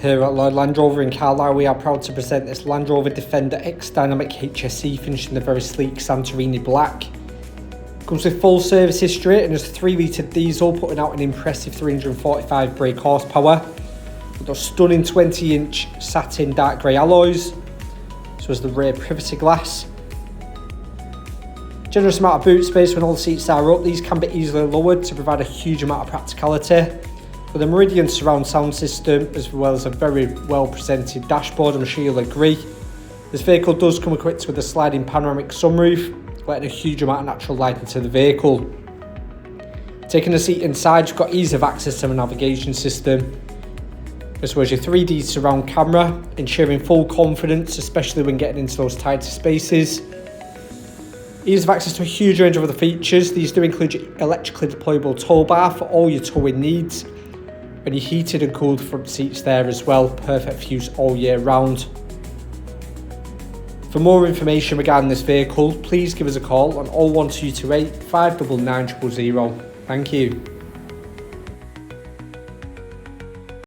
Here at Lloyd Land Rover in Carlisle, we are proud to present this Land Rover Defender X-Dynamic HSE finished in the very sleek Santorini Black. Comes with full service history and is a 3-litre diesel, putting out an impressive 345 brake horsepower. With those stunning 20-inch satin dark grey alloys, so as the rear privacy glass. Generous amount of boot space when all the seats are up. These can be easily lowered to provide a huge amount of practicality. With a Meridian surround sound system, as well as a very well presented dashboard, I'm sure you'll agree. This vehicle does come equipped with a sliding panoramic sunroof, letting a huge amount of natural light into the vehicle. Taking a seat inside, you've got ease of access to the navigation system, as well as your 3D surround camera, ensuring full confidence, especially when getting into those tighter spaces. Ease of access to a huge range of other features. These do include your electrically deployable tow bar for all your towing needs, and your heated and cooled front seats there as well, perfect for use all year round. For more information regarding this vehicle, please give us a call on 01228 599 000. Thank you.